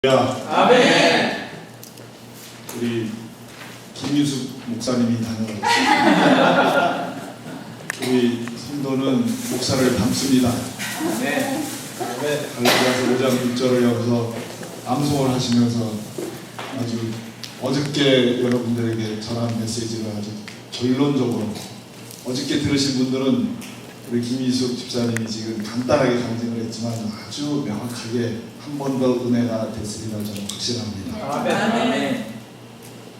아멘. 우리 김유숙 목사님이 다녀오셨습니다. 우리 성도는 목사를 닮습니다. 네. 갈라디아서 5장 6절을 여기서 암송을 하시면서 아주 어저께 여러분들에게 전한 메시지를 아주 결론적으로, 어저께 들으신 분들은 우리 김유숙 집사님이 지금 간단하게 강증을 했지만 아주 명확하게 한 번 더 은혜가 됐으리라 저는 확신합니다. 아멘.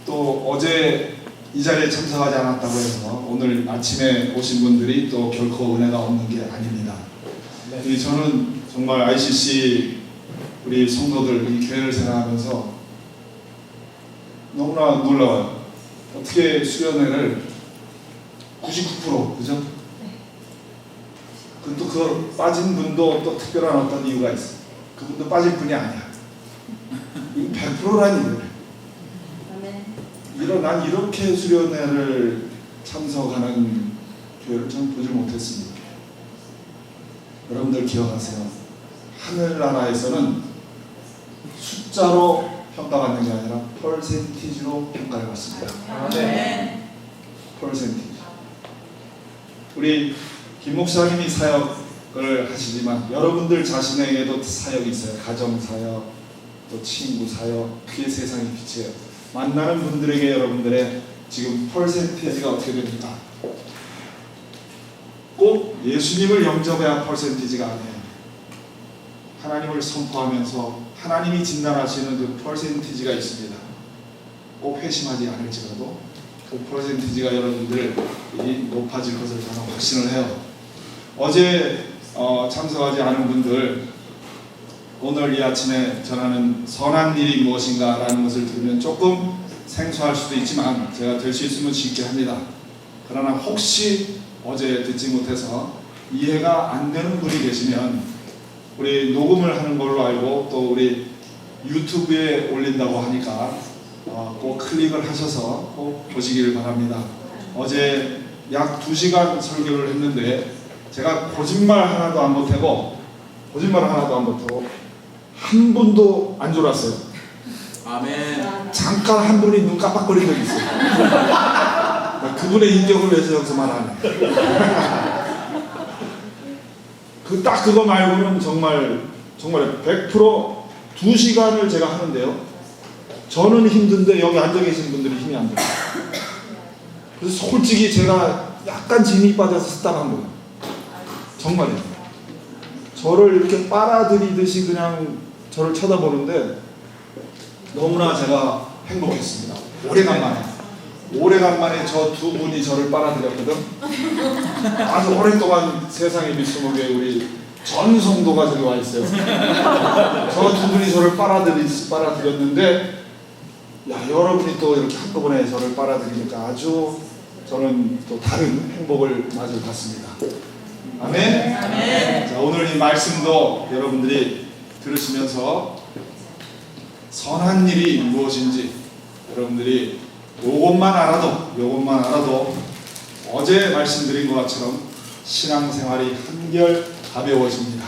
또 어제 이 자리에 참석하지 않았다고 해서 오늘 아침에 오신 분들이 또 결코 은혜가 없는 게 아닙니다. 저는 정말 ICC 우리 성도들, 이 교회를 생각하면서 너무나 놀라워요. 어떻게 수련회를 99%, 그죠? 또 그 빠진 분도 또 특별한 어떤 이유가 있어. 그분도 빠진 분이 아니야. 이거 100%라니 그래. 난 이렇게 수련회를 참석하는 교회를 전 보질 못했습니다. 여러분들 기억하세요. 하늘나라에서는 숫자로 평가받는 게 아니라 퍼센티지로 평가를 받습니다. 아멘. 퍼센티지. 우리 김 목사님이 사역을 하시지만 여러분들 자신에게도 사역이 있어요. 가정 사역, 또 친구 사역, 그게 세상의 빛이에요. 만나는 분들에게 여러분들의 지금 퍼센티지가 어떻게 됩니까? 꼭 예수님을 영접해야 퍼센티지가 아니에요. 하나님을 선포하면서 하나님이 진단하시는 그 퍼센티지가 있습니다. 꼭 회심하지 않을지라도 그 퍼센티지가 여러분들이 높아질 것을 저는 확신을 해요. 어제 참석하지 않은 분들, 오늘 이 아침에 전하는 선한 일이 무엇인가 라는 것을 들으면 조금 생소할 수도 있지만 제가 될 수 있으면 쉽게 합니다. 그러나 혹시 어제 듣지 못해서 이해가 안 되는 분이 계시면 우리 녹음을 하는 걸로 알고 또 우리 유튜브에 올린다고 하니까 꼭 클릭을 하셔서 꼭 보시기를 바랍니다. 어제 약 2시간 설교를 했는데 제가 거짓말 하나도 안 보태고 한 분도 안 졸았어요. 아멘. 잠깐 한 분이 눈 깜빡거린 적이 있어요. 그분의 인격을 위해서 여기서 말하네. 딱 그거 말고는 정말 100% 2시간을 제가 하는데요. 저는 힘든데 여기 앉아 계신 분들이 힘이 안 들어요. 그래서 솔직히 제가 약간 진이 빠져서 스탑한 거예요. 정말이에요. 저를 이렇게 빨아들이듯이 그냥 저를 쳐다보는데 너무나 제가 행복했습니다. 오래간만에 저 두 분이 저를 빨아들였거든. 아주 오랫동안 세상에 미스목에 우리 전 성도가 저기 와 있어요. 저 두 분이 저를 빨아들였는데, 야, 여러분이 또 이렇게 한꺼번에 저를 빨아들이니까 아주 저는 또 다른 행복을 맞을 것 같습니다. 아멘. 아멘. 자, 오늘 이 말씀도 여러분들이 들으시면서 선한 일이 무엇인지 여러분들이 요것만 알아도 어제 말씀드린 것처럼 신앙생활이 한결 가벼워집니다.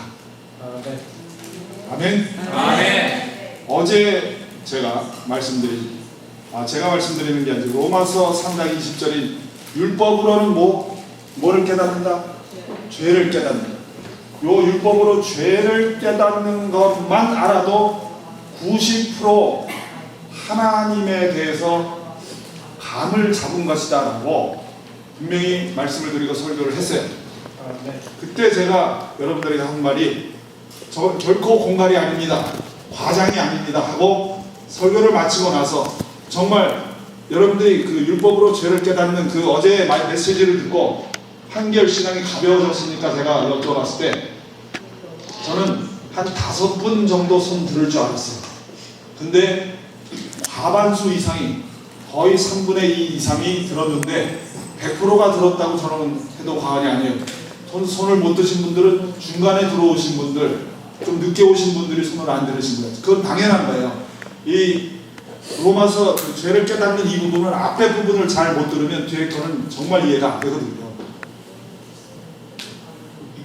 아멘. 아멘. 어제 제가 말씀드리는 게 아니라 로마서 3장 20절인 율법으로는 뭐를 깨닫는다? 죄를 깨닫는다. 요 율법으로 죄를 깨닫는 것만 알아도 90% 하나님에 대해서 감을 잡은 것이다 라고 분명히 말씀을 드리고 설교를 했어요. 그때 제가 여러분들에게 한 말이 결코 공갈이 아닙니다, 과장이 아닙니다 하고 설교를 마치고 나서 정말 여러분들이 그 율법으로 죄를 깨닫는 그 어제의 메시지를 듣고 한결 신앙이 가벼워졌으니까 제가 여쭤봤을 때 저는 한 5분 정도 손 들을 줄 알았어요. 근데 과반수 이상이, 거의 3분의 2 이상이 들었는데 100%가 들었다고 저는 해도 과언이 아니에요. 손을 못 드신 분들은 중간에 들어오신 분들, 좀 늦게 오신 분들이 손을 안 들으신 거예요. 그건 당연한 거예요. 이 로마서 그 죄를 깨닫는 이 부분은 앞에 부분을 잘 못 들으면 뒤에 거는 정말 이해가 안 되거든요.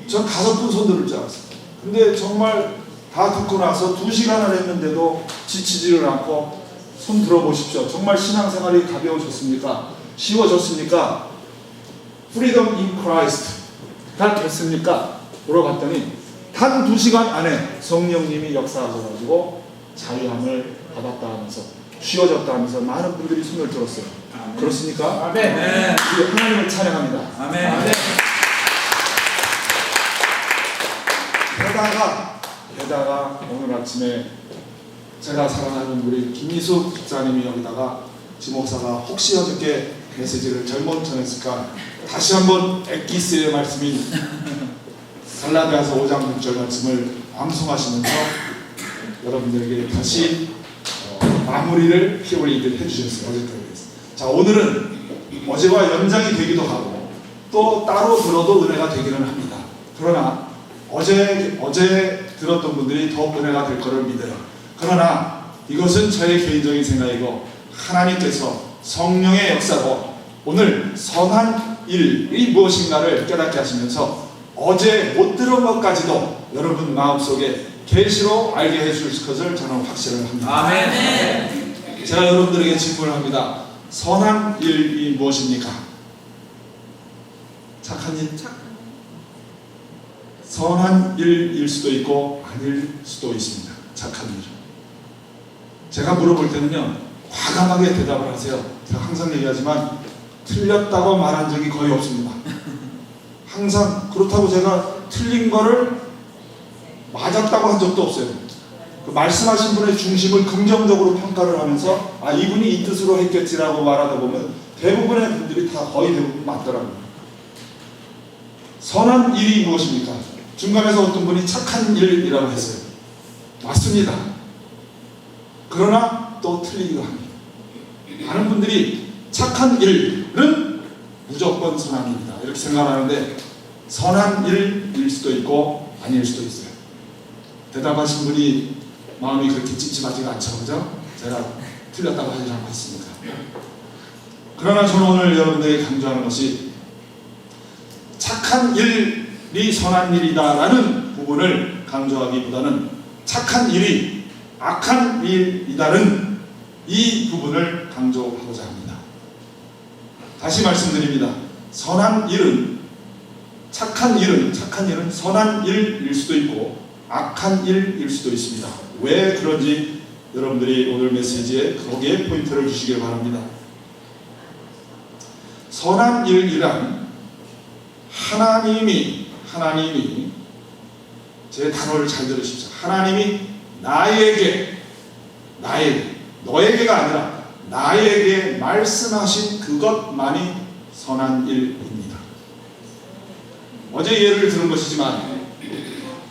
전 5분 손 들을 줄 알았어요. 근데 정말 다 듣고 나서 2시간을 했는데도 지치지를 않고 손 들어보십시오. 정말 신앙생활이 가벼워졌습니까? 쉬워졌습니까? Freedom in Christ 다 됐습니까? 물어봤더니 단 2시간 안에 성령님이 역사하셔가지고 자유함을 받았다 하면서 쉬워졌다 하면서 많은 분들이 손을 들었어요. 그렇습니까? 아멘. 우리 하나님을 찬양합니다. 아멘. 게다가 오늘 아침에 제가 사랑하는 우리 김미숙 집사님이 여기다가 지목사가 혹시 어저께 메시지를 잘못 전했을까 다시 한번 엑기스의 말씀인 갈라디아서 5장 6절 말씀을 방송하시면서 여러분들에게 다시 마무리를 히어리드 해주셨어요. 어제까지. 자, 오늘은 어제와 연장이 되기도 하고 또 따로 들어도 은혜가 되기는 합니다. 그러나 어제 들었던 분들이 더 은혜가 될 거를 믿어요. 그러나 이것은 저의 개인적인 생각이고 하나님께서 성령의 역사로 오늘 선한 일이 무엇인가를 깨닫게 하시면서 어제 못 들은 것까지도 여러분 마음속에 계시로 알게 해줄 것을 저는 확신을 합니다. 아멘. 제가 여러분들에게 질문을 합니다. 선한 일이 무엇입니까? 착한 일? 선한 일일 수도 있고 아닐 수도 있습니다. 착한 일. 제가 물어볼 때는요, 과감하게 대답을 하세요. 제가 항상 얘기하지만 틀렸다고 말한 적이 거의 없습니다. 항상 그렇다고 제가 틀린 거를 맞았다고 한 적도 없어요. 그 말씀하신 분의 중심을 긍정적으로 평가를 하면서 아, 이분이 이 뜻으로 했겠지라고 말하다 보면 대부분의 분들이 다 거의 대부분 맞더라고요. 선한 일이 무엇입니까? 중간에서 어떤 분이 착한 일이라고 했어요. 맞습니다. 그러나 또 틀리기도 합니다. 많은 분들이 착한 일은 무조건 선한 일이다 이렇게 생각하는데 선한 일일 수도 있고 아닐 수도 있어요. 대답하신 분이 마음이 그렇게 찝찝하지가 않죠, 그죠? 제가 틀렸다고 하지 않고 있습니다. 그러나 저는 오늘 여러분들에게 강조하는 것이 착한 일이 선한 일이다라는 부분을 강조하기보다는 착한 일이 악한 일이다는 이 부분을 강조하고자 합니다. 다시 말씀드립니다. 선한 일은 착한 일은 선한 일일 수도 있고 악한 일일 수도 있습니다. 왜 그런지 여러분들이 오늘 메시지에 거기에 포인트를 주시길 바랍니다. 선한 일이란 하나님이 제 단어를 잘 들으십시오. 하나님이 너에게가 아니라 나에게 말씀하신 그것만이 선한 일입니다. 어제 예를 들은 것이지만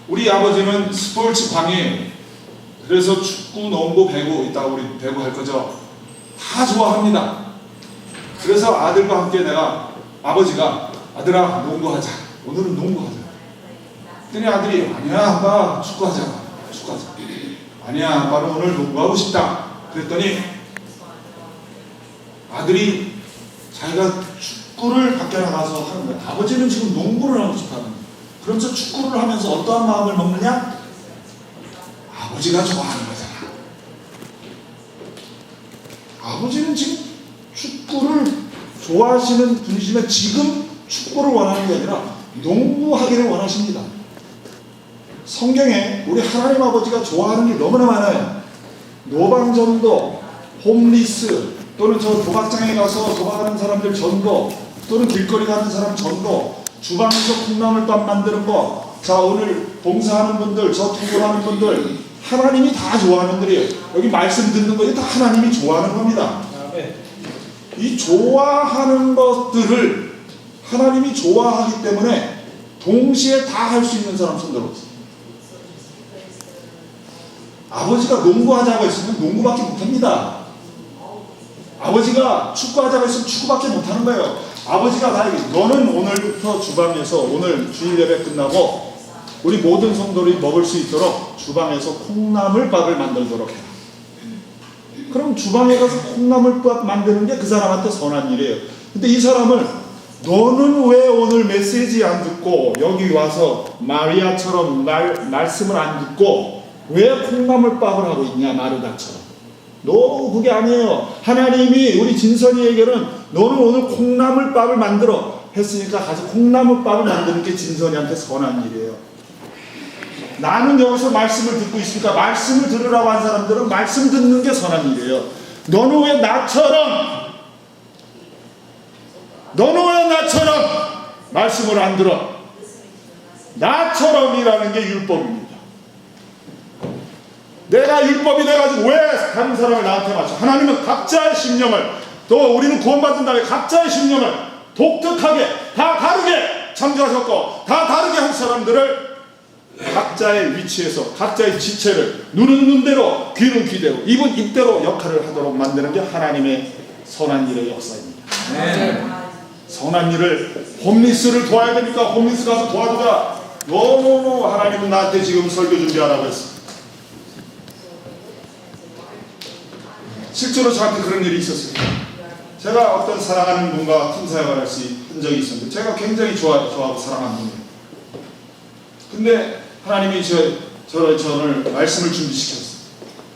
우리 아버지는 스포츠 광이에요. 그래서 축구, 농구, 배구 이따가 우리 배구 할 거죠. 다 좋아합니다. 그래서 아들과 함께 아버지가 아들아 농구하자. 오늘은 농구하자. 그랬더니 아들이 아니야 아빠 축구하자. 아니야 아빠는 오늘 농구하고 싶다. 그랬더니 아들이 자기가 축구를 밖에 나가서 하는 거야. 아버지는 지금 농구를 하고 싶어 하는 거야. 그러면서 축구를 하면서 어떠한 마음을 먹느냐? 아버지가 좋아하는 거잖아. 아버지는 지금 축구를 좋아하시는 분이시면 지금 축구를 원하는 게 아니라 농구하기를 원하십니다. 성경에 우리 하나님 아버지가 좋아하는 게 너무나 많아요. 노방전도, 홈리스, 또는 저 도박장에 가서 도박하는 사람들 전도, 또는 길거리 가는 사람 전도, 주방에서 콩나물밥 만드는 거, 자 오늘 봉사하는 분들, 저 투고하는 분들, 하나님이 다 좋아하는 분들이에요. 여기 말씀 듣는 것이 다 하나님이 좋아하는 겁니다. 이 좋아하는 것들을 하나님이 좋아하기 때문에 동시에 다 할 수 있는 사람 손 들어보세요. 아버지가 농구하자고 했으면 농구밖에 못합니다. 아버지가 축구하자고 했으면 축구밖에 못하는 거예요. 아버지가 나에게 너는 오늘부터 주방에서 오늘 주일 예배 끝나고 우리 모든 성도들이 먹을 수 있도록 주방에서 콩나물밥을 만들도록 해라. 그럼 주방에 가서 콩나물밥 만드는 게 그 사람한테 선한 일이에요. 근데 이 사람은 너는 왜 오늘 메시지 안 듣고 여기 와서 마리아처럼 말씀을 안 듣고 왜 콩나물밥을 하고 있냐, 마르다처럼. 너 그게 아니에요. 하나님이 우리 진선이에게는 너는 오늘 콩나물밥을 만들어 했으니까 가서 콩나물밥을 만드는 게 진선이한테 선한 일이에요. 나는 여기서 말씀을 듣고 있으니까 말씀을 들으라고 한 사람들은 말씀 듣는 게 선한 일이에요. 너는 왜 나처럼 말씀을 안 들어? 나처럼이라는 게 율법입니다. 내가 율법이 돼가지고 왜 다른 사람을 나한테 맞춰? 하나님은 각자의 심령을, 또 우리는 구원받은 다음에 각자의 심령을 독특하게 다 다르게 창조하셨고 다 다르게 한 사람들을 각자의 위치에서 각자의 지체를 눈은 눈대로 귀는 귀대로 입은 입대로 역할을 하도록 만드는 게 하나님의 선한 일의 역사입니다. 선한 일을 홈리스를 도와야 되니까 홈리스 가서 도와주자. 너무 하나님은 나한테 지금 설교 준비하라고 했어. 실제로 저한테 그런 일이 있었어요. 제가 어떤 사랑하는 분과 팀 사역을 할 수 한 적이 있었는데 제가 굉장히 좋아하고 사랑하는 분이에요. 근데 하나님이 저를 말씀을 준비시켰어요.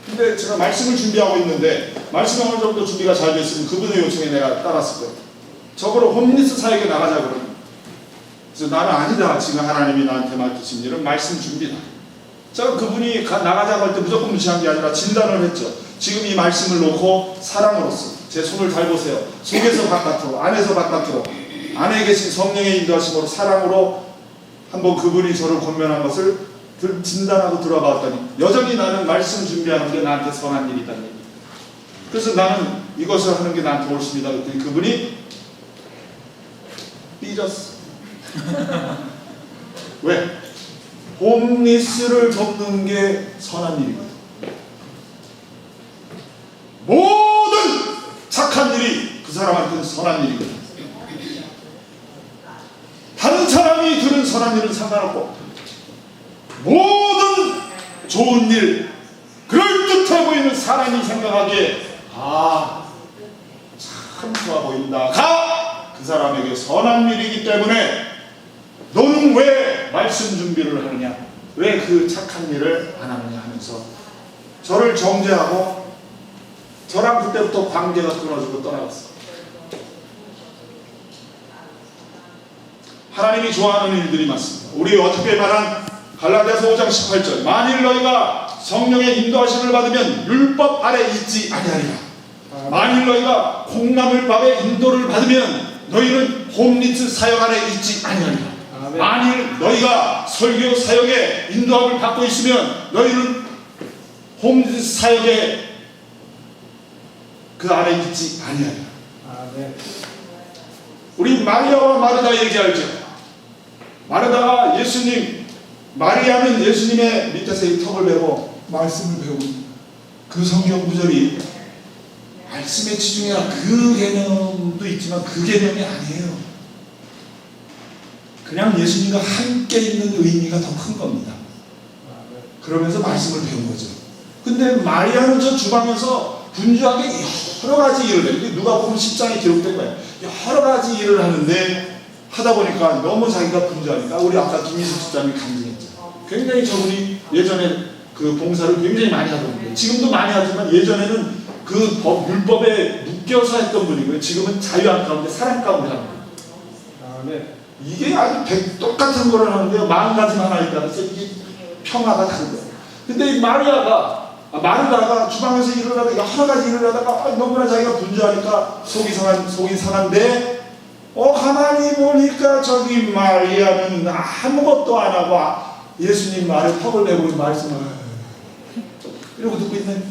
근데 제가 말씀을 준비하고 있는데 말씀이 어느 정도 준비가 잘 됐으면 그분의 요청에 내가 따랐을 거예요. 저거를 홈리스 사역에 나가자고 그래요. 그래서 나는 아니다. 지금 하나님이 나한테 맡기신 일은 말씀 준비다. 제가 그분이 나가자고 할 때 무조건 무시한 게 아니라 진단을 했죠. 지금 이 말씀을 놓고 사랑으로서 제 손을 잘 보세요. 속에서 바깥으로, 안에서 바깥으로, 안에 계신 성령의 인도하심으로 사랑으로 한번 그분이 저를 권면한 것을 진단하고 들어봤더니 여전히 나는 말씀 준비하는 게 나한테 선한 일이다는 얘기. 그래서 나는 이것을 하는 게 나한테 옳습니다. 그랬더니 그분이 삐졌어. 왜? 홈리스를 돕는 게 선한 일이거든. 모든 착한 일이 그 사람한테는 선한 일이거든. 다른 사람이 들은 선한 일은 상관없고 모든 좋은 일, 그럴듯해 보이는 사람이 생각하기에 참 좋아 보인다. 그 사람에게 선한 일이기 때문에 너는 왜 말씀 준비를 하느냐, 왜 그 착한 일을 안 하느냐 하면서 저를 정죄하고 저랑 그때부터 관계가 끊어지고 떠나갔어. 하나님이 좋아하는 일들이 많습니다. 우리 어떻게 말한 갈라디아서 5장 18절, 만일 너희가 성령의 인도하심을 받으면 율법 아래 있지 아니하리라. 만일 너희가 콩나물밥의 인도를 받으면 너희는 홈리스 사역 아래 있지 아니하리라. 만일 너희가 설교 사역의 인도함을 받고 있으면 너희는 홈리스 사역의 그 아래 있지 아니하리라. 우리 마리아와 마르다 얘기할죠. 마르다가 예수님, 마리아는 예수님의 밑에서 이 턱을 베고 말씀을 배우고 그 성경 구절이 말씀에 치중해야 그 개념도 있지만 그 개념이 아니에요. 그냥 예수님과 함께 있는 의미가 더 큰 겁니다. 그러면서 말씀을 배운 거죠. 근데 마리아는 저 주방에서 분주하게 여러 가지 일을 해요. 누가 보면 10장에 기록된 거예요. 여러 가지 일을 하는데 하다 보니까 너무 자기가 분주하니까 우리 아까 김희수 집사님이 강조했죠. 굉장히 저분이 예전에 그 봉사를 굉장히 많이 하던데 지금도 많이 하지만 예전에는 그 율법에 묶여서 했던 분이고요. 지금은 자유한 가운데 사랑 가운데 하는 거예요. 이게 아주 똑같은 거를 하는데 40가지만 하나에 따라서 이게 평화가 다른 거예요. 근데 이 마르다가 주방에서 일을 하다가 여러 가지 일을 하다가 너무나 자기가 분주하니까 속이 상한데 가만히 보니까 저기 마리아는 아무것도 안 하고 예수님 말에 턱을 내고 말씀을 이러고 듣고 있네.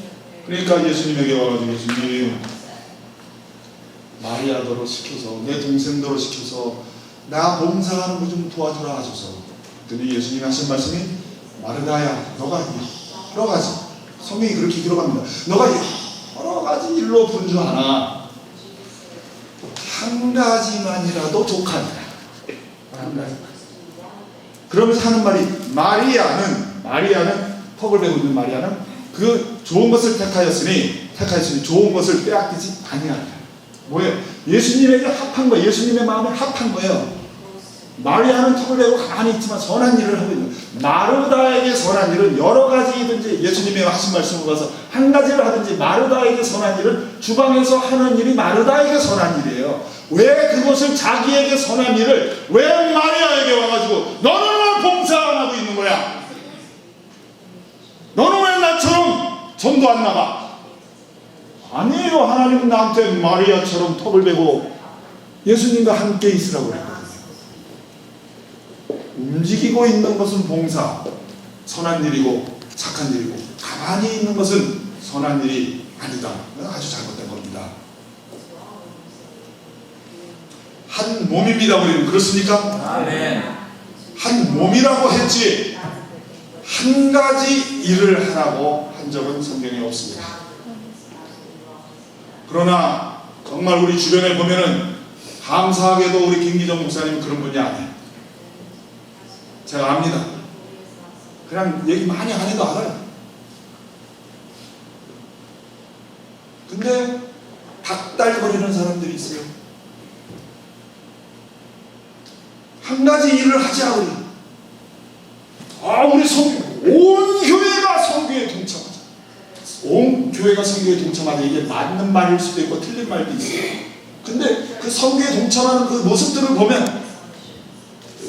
그러니까 예수님에게 와가지고 예수님 마리아더러 시켜서 내 동생더러 시켜서 나 봉사하는 거 좀 도와주라 하셔서. 그랬더니 예수님이 하신 말씀이 마르다야 너가 여러 가지 성경이 그렇게 기록합니다. 너가 여러 가지 일로 분주하나 한 가지만이라도 족하니라. 한 가지. 그러면서 하는 말이 마리아는 턱을 베고 있는 마리아는 그 좋은 것을 택하였으니 좋은 것을 빼앗기지 아니하리라. 뭐예요? 예수님에게 합한 거예요. 예수님의 마음에 합한 거예요. 마리아는 턱을 내고 가만히 있지만 선한 일을 하고 있는 거예요. 마르다에게 선한 일은 여러 가지든지 예수님이 하신 말씀을 봐서 한 가지를 하든지 마르다에게 선한 일은 주방에서 하는 일이 마르다에게 선한 일이에요. 왜 그것을 자기에게 선한 일을 왜 마리아에게 와가지고 너는 왜 봉사 안 하고 있는 거야? 너는 왜 나처럼 전도 안 나가? 아니에요. 하나님은 나한테 마리아처럼 턱을 베고 예수님과 함께 있으라고 그랬거든요. 움직이고 있는 것은 봉사, 선한 일이고 착한 일이고 가만히 있는 것은 선한 일이 아니다. 아주 잘못된 겁니다. 한 몸입니다. 우리는 그렇습니까? 아멘. 한 몸이라고 했지 한 가지 일을 하라고 한 적은 성경에 없습니다. 그러나 정말 우리 주변에 보면은 감사하게도 우리 김기정 목사님은 그런 분이 아니에요. 제가 압니다. 그냥 얘기 많이 안 해도 알아요. 근데 닥달거리는 사람들이 있어요. 한 가지 일을 하자 우리. 우리 온 교회가 선교에 동참하자. 온 교회가 선교에 동참하자. 이게 맞는 말일 수도 있고 틀린 말도 있어요. 근데 그 선교에 동참하는 그 모습들을 보면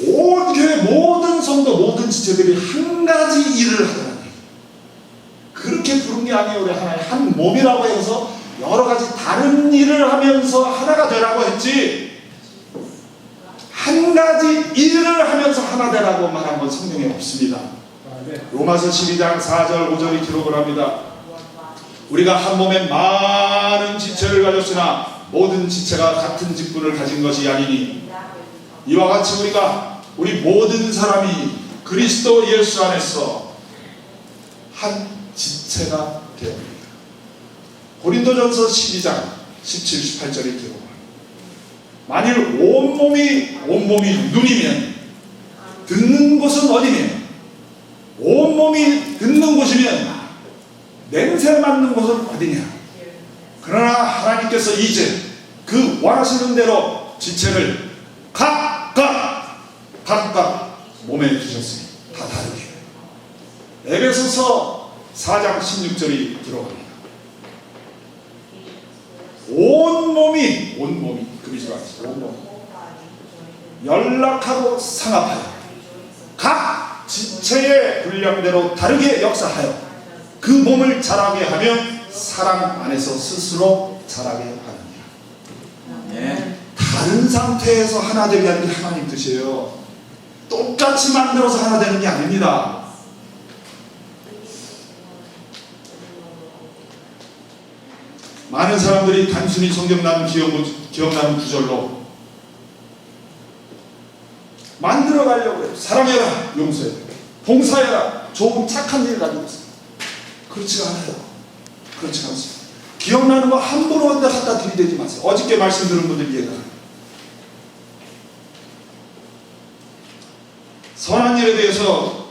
온 교회 모든 성도 모든 지체들이 한 가지 일을 하더라고요. 그렇게 부른 게 아니에요. 우리 하나의 한 몸이라고 해서 여러 가지 다른 일을 하면서 하나가 되라고 했지 한 가지 일을 하면서 하나 되라고 말한 건 성경에 없습니다. 로마서 12장 4절 5절이 기록을 합니다. 우리가 한 몸에 많은 지체를 가졌으나 모든 지체가 같은 직분을 가진 것이 아니니 이와 같이 우리 모든 사람이 그리스도 예수 안에서 한 지체가 되었습니다. 고린도전서 12장 17, 18절이 기록합니다. 만일 온몸이 눈이면 듣는 곳은 어디면 온몸이 듣는 곳이면 냄새 맡는 곳은 어디냐? 그러나 하나님께서 이제 그 원하시는 대로 지체를 각각 몸에 주셨으니 다 다르게. 에베소서 4장 16절이 들어갑니다. 온몸이 그리스도 안에서 온몸이 연락하고 상합하여 각 지체의 분량대로 다르게 역사하여 그 몸을 자라게 하며 사랑 안에서 스스로 자라게 하느니라. 네. 다른 상태에서 하나 되게 하는 게 하나님 뜻이에요. 똑같이 만들어서 하나 되는 게 아닙니다. 많은 사람들이 단순히 성경나는 기억나는 구절로 만들어가려고 해요. 사랑해라, 용서해라, 봉사해라, 좋은 착한 일을 가지고 있어요. 그렇지가 않아요. 그렇지 않습니다. 기억나는 거 함부로 한다 갖다 들이대지 마세요. 어저께 말씀 들은 분들 이해가 가요. 선한 일에 대해서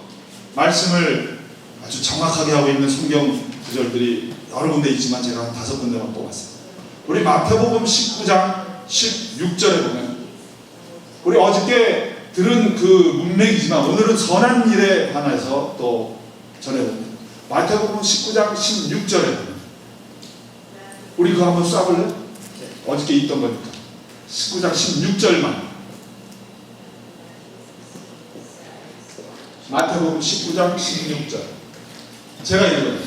말씀을 아주 정확하게 하고 있는 성경 구절들이 여러 군데 있지만 제가 한 5군데만 뽑았어요. 우리 마태복음 19장 16절에 보면 우리 어저께 들은 그 문맥이지만 오늘은 선한 일에 관해서 또 전해봅니다. 마태복음 19장 16절에 보면 우리 그거 한번 쏴볼래? 어저께 있던 거니까 19장 16절만 마태복음 19장 16절 제가 읽어요.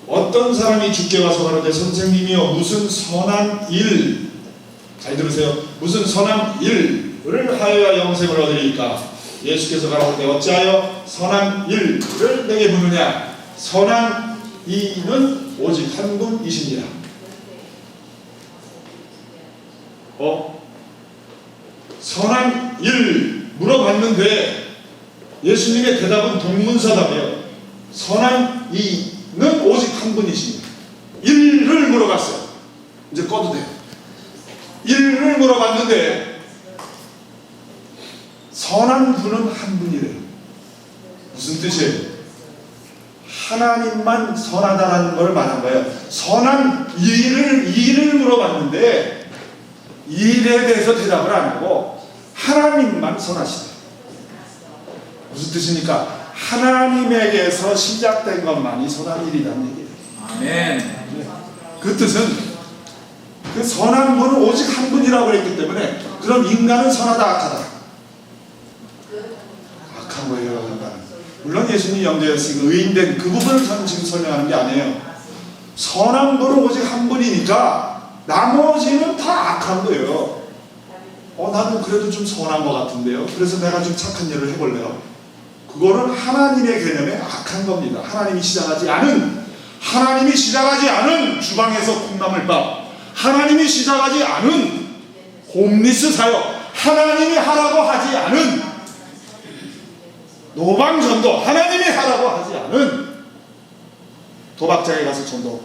어떤 사람이 주께 와서 가로되 선생님이여 무슨 선한 일 잘 들으세요. 무슨 선한 일을 하여야 영생을 얻으리까? 예수께서 가로되 어찌하여 선한 일을 내게 묻느냐? 선한 이는 오직 한 분이시니라. 선한 일 물어봤는데 예수님의 대답은 동문서답이에요. 선한 이는 오직 한 분이십니다. 일을 물어봤어요. 이제 꺼도 돼요. 일을 물어봤는데 선한 분은 한 분이래요. 무슨 뜻이에요? 하나님만 선하다라는 걸 말한 거예요. 선한 일을 물어봤는데 일에 대해서 대답을 안 하고 하나님만 선하시다. 무슨 뜻입니까? 하나님에게서 시작된 것만이 선한 일이라는 얘기예요. 아멘. 그 뜻은 그 선한 분은 오직 한 분이라고 했기 때문에 그럼 인간은 선하다 악하다? 악한 거예요. 인간은. 물론 예수님이 영접해서 의인된 그 부분을 저는 지금 설명하는 게 아니에요. 선한 분은 오직 한 분이니까 나머지는 다 악한 거예요. 나는 그래도 좀 선한 것 같은데요. 그래서 내가 좀 착한 일을 해볼래요. 그거는 하나님의 개념에 악한 겁니다. 하나님이 시작하지 않은 주방에서 콩나물밥, 하나님이 시작하지 않은 홈리스 사역, 하나님이 하라고 하지 않은 노방전도, 하나님이 하라고 하지 않은 도박장에 가서 전도,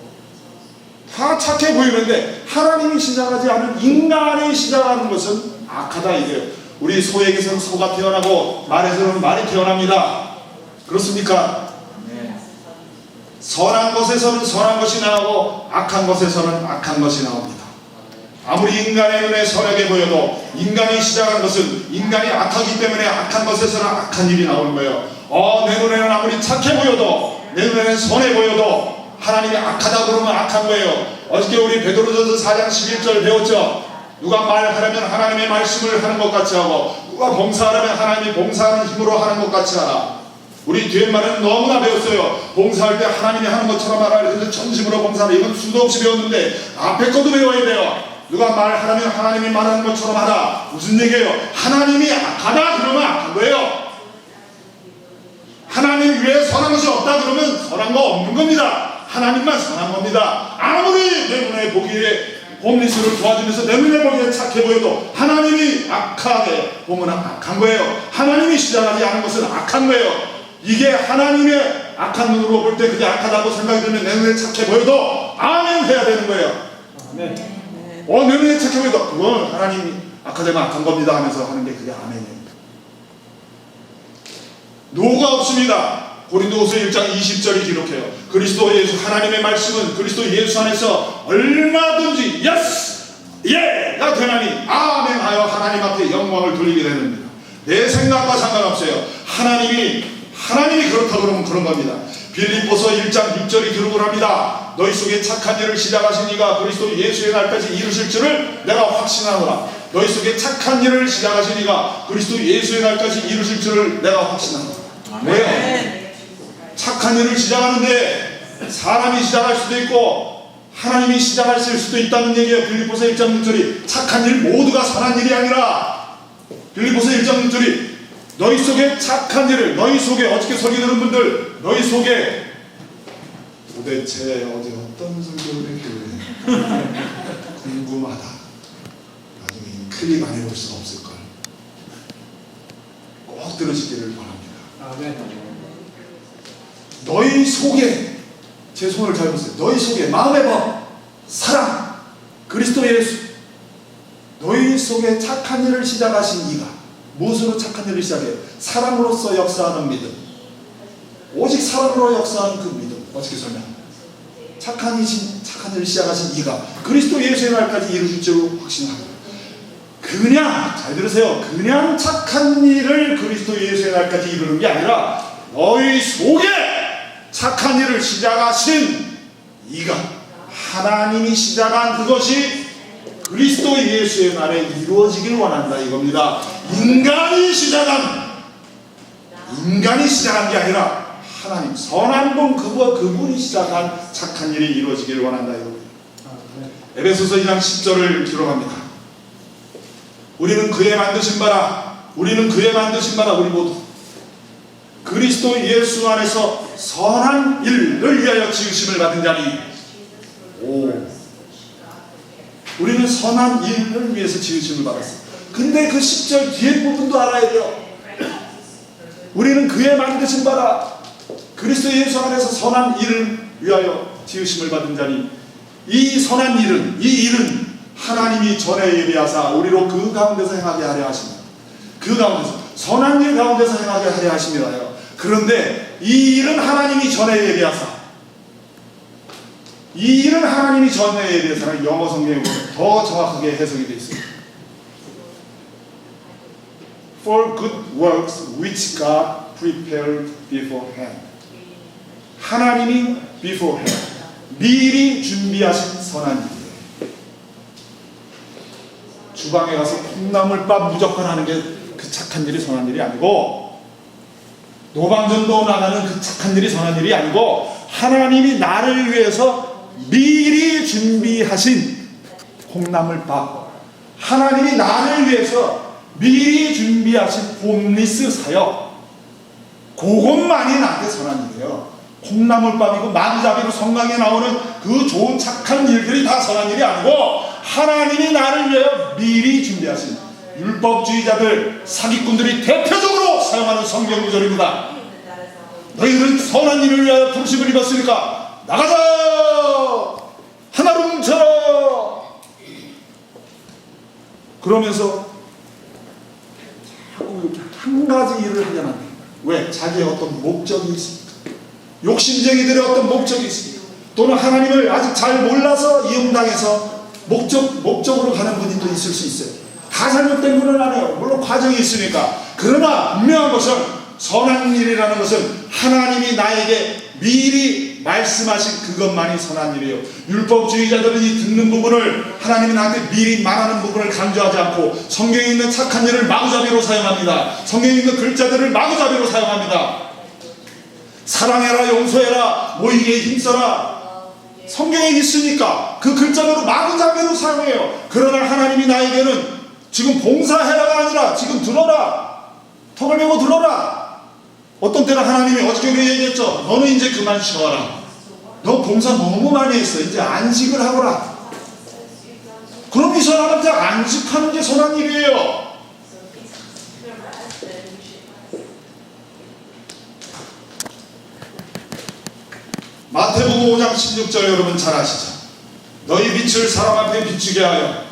다 착해 보이는데 하나님이 시작하지 않은 인간이 시작하는 것은 악하다 이게요. 우리 소에게서는 소가 태어나고 말에서는 말이 태어납니다. 그렇습니까? 네. 선한 것에서는 선한 것이 나오고 악한 것에서는 악한 것이 나옵니다. 아무리 인간의 눈에 선하게 보여도 인간이 시작한 것은 인간이 악하기 때문에 악한 것에서는 악한 일이 나오는 거예요. 내 눈에는 아무리 착해 보여도, 내 눈에는 선해 보여도 하나님이 악하다 그러면 악한 거예요. 어저께 우리 베드로전서 4장 11절 배웠죠? 누가 말하려면 하나님의 말씀을 하는 것 같이 하고, 누가 봉사하려면 하나님이 봉사하는 힘으로 하는 것 같이 하라. 우리 뒤에 말은 너무나 배웠어요. 봉사할 때 하나님이 하는 것처럼 하라. 그래서 전심으로 봉사하라. 이건 수도 없이 배웠는데 앞에 것도 배워야 돼요. 누가 말하려면 하나님이 말하는 것처럼 하라. 무슨 얘기예요? 하나님이 악하다 그러면 악한 거예요. 하나님 위에 선한 것이 없다 그러면 선한 거 없는 겁니다. 하나님만 선한 겁니다. 아무리 내 눈에 보기에 홈리스를 도와주면서 내 눈에 보기에 착해 보여도 하나님이 악하게 보면 악한 거예요. 하나님이 시작하지 않은 것은 악한 거예요. 이게 하나님의 악한 눈으로 볼 때 그게 악하다고 생각이 들면 내 눈에 착해 보여도 아멘 해야 되는 거예요. 아멘. 내 눈에 착해 보여도 그건 하나님이 악하다면 악한 겁니다 하면서 하는 게 그게 아멘이에요. 노가 없습니다. 고린도후서 1장 20절이 기록해요. 그리스도 예수, 하나님의 말씀은 그리스도 예수 안에서 얼마든지 예가 되나니 아멘 하여 하나님 앞에 영광을 돌리게 됩니다. 내 생각과 상관없어요. 하나님이 그렇다 그러면 그런 겁니다. 빌립보서 1장 6절이 기록을 합니다. 너희 속에 착한 일을 시작하신 이가 그리스도 예수의 날까지 이루실 줄을 내가 확신하노라. 너희 속에 착한 일을 시작하신 이가 그리스도 예수의 날까지 이루실 줄을 내가 확신하노라. 왜요? 착한 일을 시작하는데 사람이 시작할 수도 있고 하나님이 시작하실 수도 있다는 얘기예요. 빌립보서 1장 6절이 착한 일 모두가 선한 일이 아니라, 빌립보서 1장 6절이 너희 속에 착한 일을, 너희 속에, 어저께 설교 들은 분들, 너희 속에 도대체 어제 어떤 설교를 했길래 궁금하다. 나중에 클릭 안 해볼 수가 없을걸. 꼭 들으시기를 바랍니다. 너희 속에, 제 손을 잘 보세요. 너희 속에 마음의 법, 사랑, 그리스도 예수, 너희 속에 착한 일을 시작하신 이가, 무엇으로 착한 일을 시작해요? 사랑으로서 역사하는 믿음. 오직 사랑으로 역사하는 그 믿음. 어떻게 설명합니까? 착한 일을 시작하신 이가 그리스도 예수의 날까지 이루실 줄 확신합니다. 그냥, 잘 들으세요. 그냥 착한 일을 그리스도 예수의 날까지 이루는 게 아니라 너희 속에 착한 일을 시작하신 이가, 하나님이 시작한 그것이 그리스도 예수의 날에 이루어지길 원한다 이겁니다. 인간이 시작한 게 아니라 하나님, 선한 분, 그분이 시작한 착한 일이 이루어지길 원한다 이겁니다. 에베소서 2장 10절을 기록합니다. 우리는 그의 만드신 바라, 우리 모두 그리스도 예수 안에서 선한 일을 위하여 지으심을 받은 자니. 우리는 선한 일을 위해서 지으심을 받았어요. 근데 그 10절 뒤에 부분도 알아야 돼요. 우리는 그의 만드신 바라 그리스도 예수 안에서 선한 일을 위하여 지으심을 받은 자니. 이 선한 일은, 이 일은 하나님이 전에 예비하사 우리로 그 가운데서 행하게 하려 하십니다. 그 가운데서, 선한 일 가운데서 행하게 하려 하십니다요. 그런데 이 일은 하나님이 전에 예비하사, 이 일은 하나님이 전에 예비하사, 영어 성경에 보면 더 정확하게 해석이 되어 있습니다. for good works which God prepared beforehand. 하나님이 beforehand, 미리 준비하신 선한 일이에요. 주방에 가서 콩나물밥 무조건 하는 게 그 착한 일이 선한 일이 아니고, 노방전도 나가는 그 착한 일이 선한 일이 아니고, 하나님이 나를 위해서 미리 준비하신 콩나물밥, 하나님이 나를 위해서 미리 준비하신 홈리스 사역, 그것만이 나한테 선한 일이에요. 콩나물밥이고 마구잡이로 성강에 나오는 그 좋은 착한 일들이 다 선한 일이 아니고, 하나님이 나를 위하여 미리 준비하신, 율법주의자들, 사기꾼들이 대표적으로 사용하는 성경 구절입니다. 너희들은 선한 일을 위하여 부르심을 입었으니까 나가자! 하나로 뭉쳐라! 그러면서 자꾸 한 가지 일을 하려는 거예요. 왜? 자기의 어떤 목적이 있습니다. 욕심쟁이들의 어떤 목적이 있습니다. 또는 하나님을 아직 잘 몰라서 이용당해서 목적으로 가는 분이 또 있을 수 있어요. 다 잘못된 건 아니에요. 물론 과정이 있으니까. 그러나 분명한 것은, 선한 일이라는 것은 하나님이 나에게 미리 말씀하신 그것만이 선한 일이에요. 율법주의자들은 이 듣는 부분을, 하나님이 나한테 미리 말하는 부분을 강조하지 않고 성경에 있는 착한 일을 마구잡이로 사용합니다. 성경에 있는 글자들을 마구잡이로 사용합니다. 사랑해라, 용서해라, 모이기에 힘써라, 성경에 있으니까 그 글자대로 마구잡이로 사용해요. 그러나 하나님이 나에게는 지금 봉사해라가 아니라 지금 들어라, 턱을 메고 들어라. 어떤 때는 하나님이 어저께 우리 얘기했죠. 너는 이제 그만 쉬어라. 너 봉사 너무 많이 했어. 이제 안식을 하거라. 그럼 이 사람한테 안식하는 게 선한 일이에요. 마태복음 5장 16절 여러분 잘 아시죠? 너희 빛을 사람 앞에 비추게 하여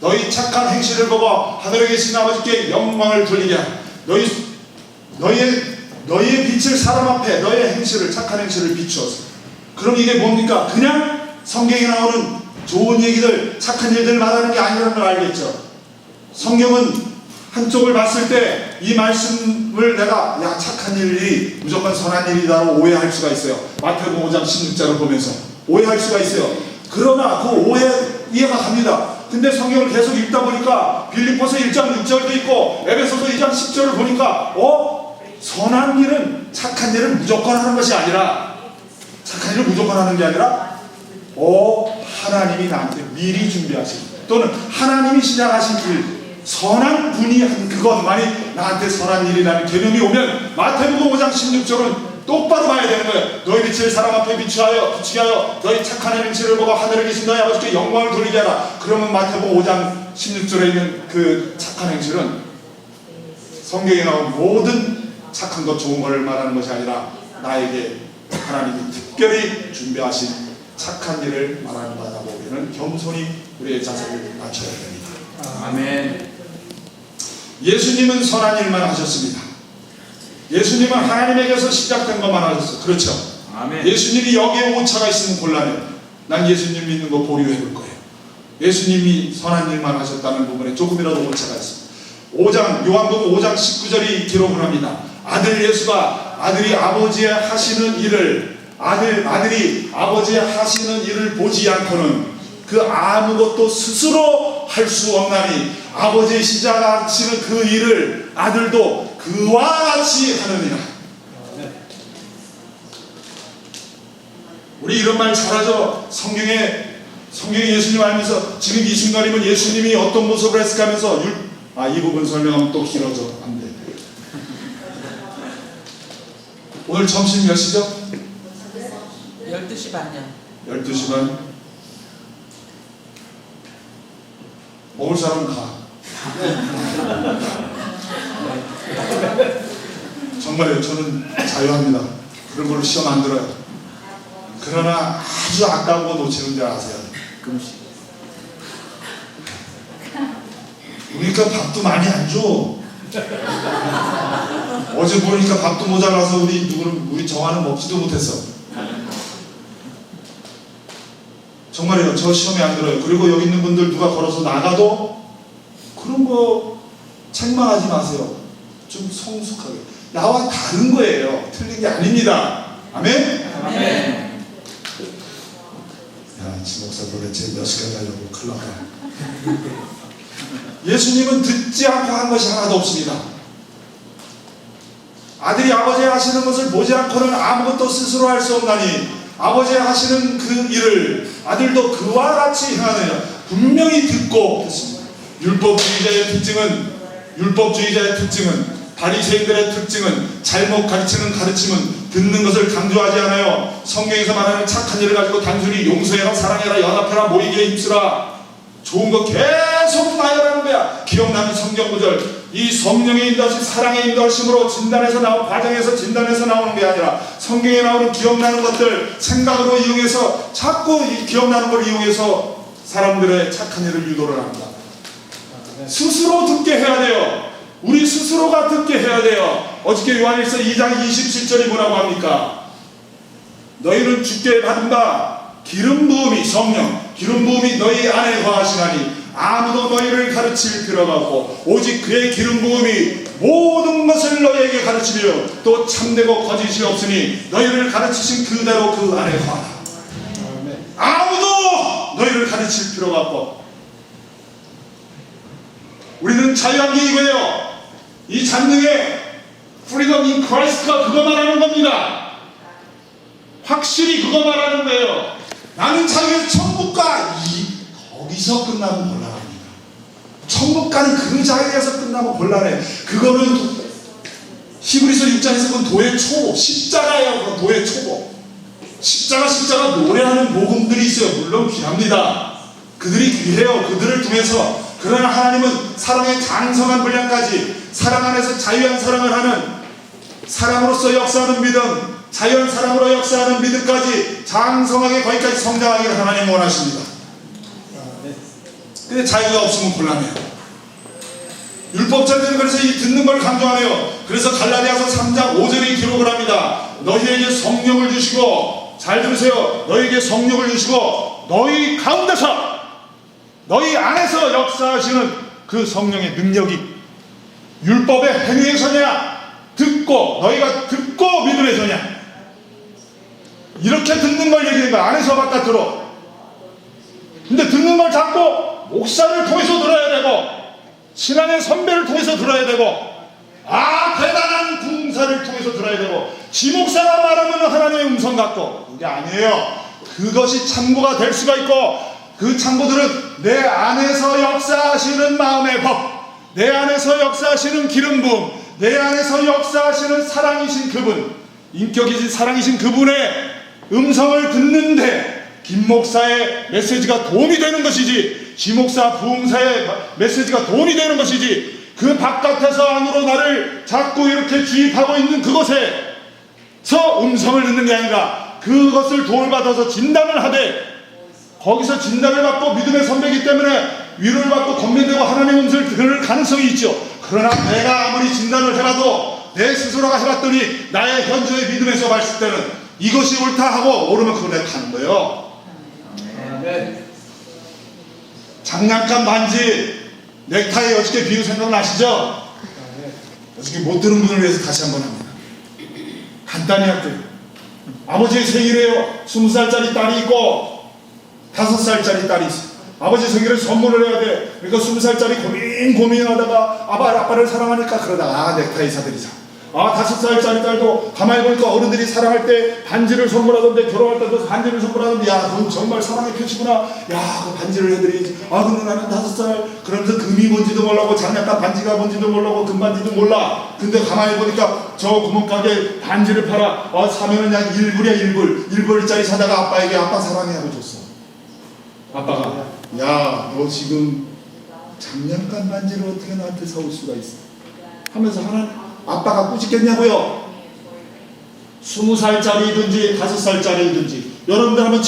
너희 착한 행실을 보고 하늘에 계신 아버지께 영광을 돌리게 하여 너희의 빛을 사람 앞에, 너희의 행실을, 착한 행실을 비추어서. 그럼 이게 뭡니까? 그냥 성경에 나오는 좋은 얘기들, 착한 일들 말하는 게 아니라는 걸 알겠죠? 성경은 한쪽을 봤을 때 이 말씀을 내가 착한 일이 무조건 선한 일이다로 오해할 수가 있어요. 마태복음 5장 16절을 보면서 오해할 수가 있어요. 그러나 그 오해 이해가 갑니다. 근데 성경을 계속 읽다 보니까 빌립보서 1장 6절도 있고 에베소서 2장 10절을 보니까 선한 일은, 착한 일은 무조건 하는 것이 아니라, 착한 일을 무조건 하는 게 아니라 하나님이 나한테 미리 준비하신, 또는 하나님이 시작하신 일, 선한 분이 한 그것만이 나한테 선한 일이라는 개념이 오면 마태복음 5장 16절은 똑바로 봐야 되는 거예요. 너희 빛을 사람 앞에 비추게 하여 너희 착한 행실을 보고 하늘에 계신 너희 아버지께 영광을 돌리게 하라. 그러면 마태복음 5장 16절에 있는 그 착한 행실은 성경에 나온 모든 착한 것, 좋은 것을 말하는 것이 아니라 나에게 하나님이 특별히 준비하신 착한 일을 말하는 거라고 우리는 겸손히 우리의 자세를 낮춰야 됩니다. 아멘. 예수님은 선한 일만 하셨습니다. 예수님은 하나님에게서 시작된 것만 하셨어요. 그렇죠? 아멘. 예수님이 여기에 오차가 있으면 곤란해요. 난 예수님 믿는 거 보류해 볼 거예요. 예수님이 선한 일만 하셨다는 부분에 조금이라도 오차가 있습니다. 요한복음 5장 19절이 기록을 합니다. 아들이 아버지의 하시는 일을, 아들이 아버지의 하시는 일을 보지 않고는 그 아무것도 스스로 할 수 없나니 아버지의 시작하시는 그 일을 아들도 그와 같이 하느니라. 우리 이런 말 잘하죠. 성경에 예수님 알면서 지금 이 순간이면 예수님이 어떤 모습을 했을까 하면서 이 부분 설명하면 또 길어져. 안 돼. 오늘 점심 몇 시죠? 12시 반이요. 12시 반. 먹을 사람은 가. 정말요. 저는 자유합니다. 그런 걸로 시험 안 들어요. 그러나 아주 아까운 거 놓치는 줄 아세요? 금식. 그러니까 밥도 많이 안 줘. 어제 보니까 밥도 모자라서 우리 정화는 먹지도 못했어. 정말이에요. 저 시험에 안 들어요. 그리고 여기 있는 분들 누가 걸어서 나가도 그런 거 책망하지 마세요. 좀 성숙하게. 나와 다른 거예요. 틀린 게 아닙니다. 아멘? 아멘. 야, 지목사 도대체 몇 시간 가려고 큰일 났다. 예수님은 듣지 않고 한 것이 하나도 없습니다. 아들이 아버지 하시는 것을 보지 않고는 아무것도 스스로 할 수 없나니 아버지 하시는 그 일을 아들도 그와 같이 행하느냐. 분명히 듣고 듣습니다. 율법주의자의 특징은 바리새인들의 특징은 잘못 가르치는 가르침은 듣는 것을 강조하지 않아요. 성경에서 말하는 착한 일을 가지고 단순히 용서해라, 사랑해라, 연합해라, 모이기에 힘쓰라, 좋은 거 계속 나열하는 거야. 기억나는 성경 구절. 이 성령의 인도하심, 사랑의 인도하심으로 진단에서 나온 과정에서 진단에서 나오는 게 아니라 성경에 나오는 기억나는 것들 생각으로 이용해서 자꾸 이 기억나는 걸 이용해서 사람들의 착한 일을 유도를 합니다. 스스로 듣게 해야 돼요. 우리 스스로가 듣게 해야 돼요. 어저께 요한일서 2장 27절이 뭐라고 합니까? 너희는 주께 받은 바 기름 부음이 성령 기름 부음이 너희 안에 거하시나니 아무도 너희를 가르칠 필요가 없고 오직 그의 기름 부음이 모든 것을 너희에게 가르치며 또 참되고 거짓이 없으니 너희를 가르치신 그대로 그 안에 거하라. 아무도 너희를 가르칠 필요가 없고. 우리는 자유한 게 이거예요. 이 잔등에 Freedom in Christ가 그거 말하는 겁니다. 확실히 그거 말하는 거예요. 나는 자유의 천국가 거기서 끝나면 곤란합니다. 천국가는 그 자리에서 끝나면 곤란해. 그거는 히브리서 6장에서 그건 도의 초보, 십자가예요. 그건 도의 초보. 십자가 노래하는 복음들이 있어요. 물론 귀합니다. 그들이 귀해요. 그들을 통해서. 그러나 하나님은 사랑의 장성한 분량까지 사랑 안에서 자유한 사랑을 하는 사랑으로서 역사하는 믿음, 자유한 사랑으로 역사하는 믿음까지 장성하게 거기까지 성장하기를 하나님 원하십니다. 근데 자유가 없으면 곤란해요. 율법자들은 그래서 이 듣는 걸 강조하네요. 그래서 갈라디아서 3장 5절에 기록을 합니다. 너희에게 성령을 주시고, 잘 들으세요. 너희에게 성령을 주시고 너희 가운데서 너희 안에서 역사하시는 그 성령의 능력이 율법의 행위에서냐 듣고 너희가 듣고 믿음에서냐 이렇게 듣는 걸 얘기하는 거야. 안에서 바깥으로. 근데 듣는 걸 자꾸 목사를 통해서 들어야 되고 신앙의 선배를 통해서 들어야 되고 대단한 부흥사를 통해서 들어야 되고 지목사가 말하면 하나님의 음성 같고 그게 아니에요. 그것이 참고가 될 수가 있고 그 참고들은 내 안에서 역사하시는 마음의 법, 내 안에서 역사하시는 기름 부음, 내 안에서 역사하시는 사랑이신 그분, 인격이신 사랑이신 그분의 음성을 듣는데 김 목사의 메시지가 도움이 되는 것이지 지 목사 부흥사의 메시지가 도움이 되는 것이지 그 바깥에서 안으로 나를 자꾸 이렇게 주입하고 있는 그곳에서 음성을 듣는 게 아니라 그것을 도움을 받아서 진단을 하되 거기서 진단을 받고 믿음의 선배이기 때문에 위로를 받고 건면되고 하나님의 음성을 들을 가능성이 있죠. 그러나 내가 아무리 진단을 해봐도 내 스스로가 해봤더니 나의 현재의 믿음에서 봤을 때는 이것이 옳다 하고 모르면 그걸 내가 가는 거예요. 장난감 반지 넥타이 어저께 비유 생각나시죠? 어저께 못 들은 분을 위해서 다시 한번 합니다. 간단히 할게요. 아버지의 생일이에요. 20살짜리 딸이 있고 5살짜리 딸이 있어. 아버지 생일에 선물을 해야 돼. 그러니까 20살짜리 고민하다가 아빠를 사랑하니까 그러다가 넥타이 사드리자. 5살짜리 딸도 가만히 보니까 어른들이 사랑할 때 반지를 선물하던데 결혼할 때도 반지를 선물하던데 야 넌 정말 사랑의 표시구나. 야 그 반지를 해드리지. 근데 나는 5살 그러면서 금이 뭔지도 몰라고 장난감 반지가 뭔지도 몰라고 금반지도 몰라. 근데 가만히 보니까 저 구멍가게 반지를 팔아. 사면은 약 1불이야 1불짜리 사다가 아빠에게 아빠 사랑해 하고 줬어. 아빠가 야 너 지금 장난감 반지를 어떻게 나한테 사올 수가 있어 하면서 아빠가 꾸짖겠냐고요. 20살짜리든지 5살짜리든지 여러분들 한번